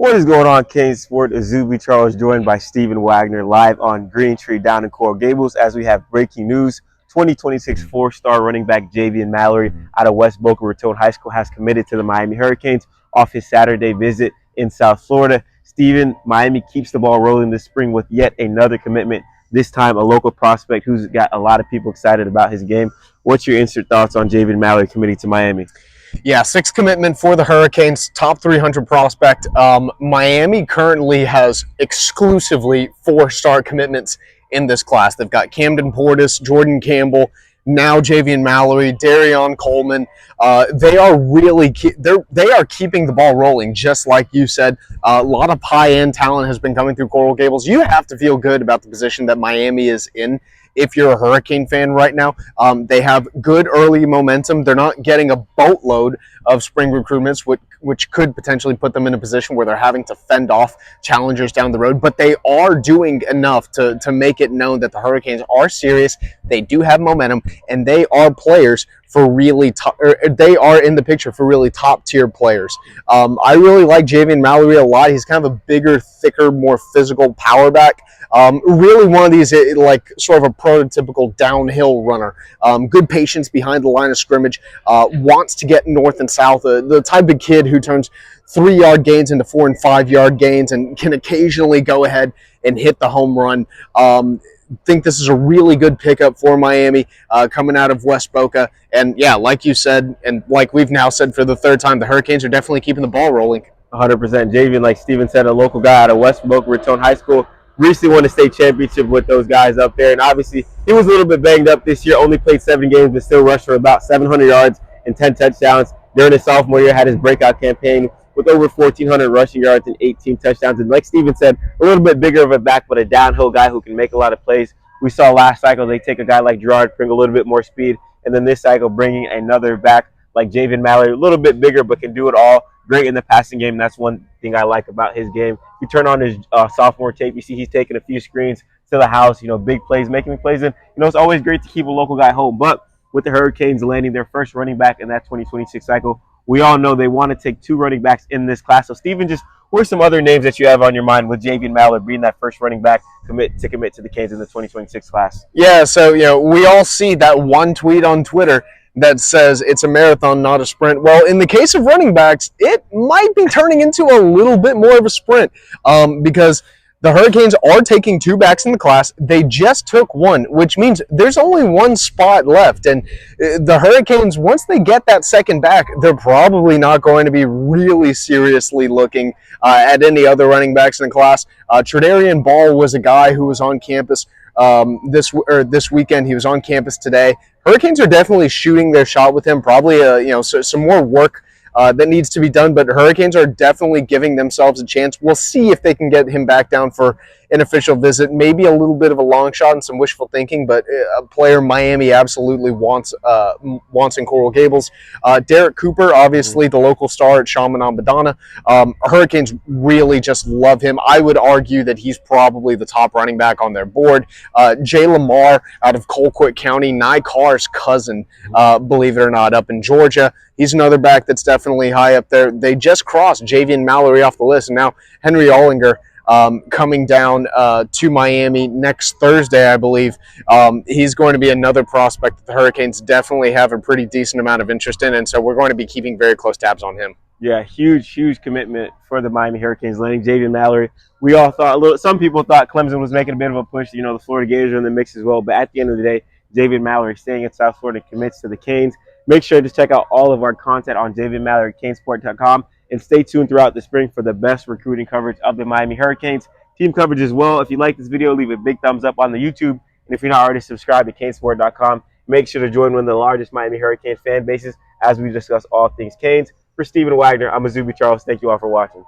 What is going on, Kane Sport? Azubi Charles joined by Stephen Wagner live on Green Tree down in Coral Gables as we have breaking news. 2026 four-star running back Javian Mallory out of West Boca Raton High School has committed to the Miami Hurricanes off his Saturday visit in South Florida. Stephen, Miami keeps the ball rolling this spring with yet another commitment, this time a local prospect who's got a lot of people excited about his game. What's your instant thoughts on Javian Mallory committing to Miami? Yeah, sixth commitment for the Hurricanes, top 300 prospect. Miami currently has exclusively four-star commitments in this class. They've got Camden Portis, Jordan Campbell, now Javian Mallory, Darion Coleman. They are really they are keeping the ball rolling, just like you said. A lot of high-end talent has been coming through Coral Gables. You have to feel good about the position that Miami is in. If you're a Hurricane fan right now, they have good early momentum. They're not getting a boatload of spring recruitments, which could potentially put them in a position where they're having to fend off challengers down the road. But they are doing enough to make it known that the Hurricanes are serious. They do have momentum, and they are players for really top. They are in the picture for really top tier players. I really like Javian Mallory a lot. He's kind of a bigger, thicker, more physical power back. Really one of these, like sort of a prototypical downhill runner. Good patience behind the line of scrimmage, wants to get north and south. The type of kid who turns 3-yard gains into 4- and 5-yard gains and can occasionally go ahead and hit the home run. Think this is a really good pickup for Miami coming out of West Boca. And yeah, like you said, and like we've now said for the third time, the Hurricanes are definitely keeping the ball rolling. 100%. Javian, like Steven said, a local guy out of West Boca Raton High School. Recently won a state championship with those guys up there. And obviously, he was a little bit banged up this year. Only played 7 games, but still rushed for about 700 yards and 10 touchdowns. During his sophomore year, had his breakout campaign with over 1,400 rushing yards and 18 touchdowns. And like Steven said, a little bit bigger of a back, but a downhill guy who can make a lot of plays. We saw last cycle they take a guy like Gerard, bring a little bit more speed. And then this cycle, bringing another back like Javian Mallory, a little bit bigger, but can do it all. Great in the passing game. That's one thing I like about his game. You turn on his sophomore tape, you see he's taking a few screens to the house, big plays, making plays. And, it's always great to keep a local guy home. But with the Hurricanes landing their first running back in that 2026 cycle, we all know they want to take 2 running backs in this class. So, Steven, what are some other names that you have on your mind with Javian Mallory being that first running back commit to the Canes in the 2026 class? Yeah, so, we all see that one tweet on Twitter that says it's a marathon, not a sprint. Well, in the case of running backs, it might be turning into a little bit more of a sprint because the Hurricanes are taking 2 backs in the class. They just took 1, which means there's only 1 spot left. And the Hurricanes, once they get that second back, they're probably not going to be really seriously looking at any other running backs in the class. Tredarian Ball was a guy who was on campus this weekend. He was on campus today. Hurricanes are definitely shooting their shot with him. Probably some more work that needs to be done, but Hurricanes are definitely giving themselves a chance. We'll see if they can get him back down for an official visit. Maybe a little bit of a long shot and some wishful thinking, but a player Miami absolutely wants in Coral Gables. Derek Cooper, obviously the local star at Chaminade Madonna. Hurricanes really just love him. I would argue that he's probably the top running back on their board. Jay Lamar out of Colquitt County, Nye Carr's cousin, believe it or not, up in Georgia. He's another back that's definitely high up there. They just crossed Javian Mallory off the list, and now Henry Ollinger coming down to Miami next Thursday, I believe. He's going to be another prospect that the Hurricanes definitely have a pretty decent amount of interest in, and so we're going to be keeping very close tabs on him. Yeah, huge commitment for the Miami Hurricanes landing Javian Mallory. We all thought, some people thought Clemson was making a bit of a push. The Florida Gators are in the mix as well. But at the end of the day, Javian Mallory staying in South Florida commits to the Canes. Make sure to check out all of our content on Javian Mallory, canesport.com, and stay tuned throughout the spring for the best recruiting coverage of the Miami Hurricanes. Team coverage as well. If you like this video, leave a big thumbs up on the YouTube. And if you're not already subscribed to canesport.com, make sure to join one of the largest Miami Hurricane fan bases as we discuss all things Canes. For Stephen Wagner, I'm Azubi Charles. Thank you all for watching.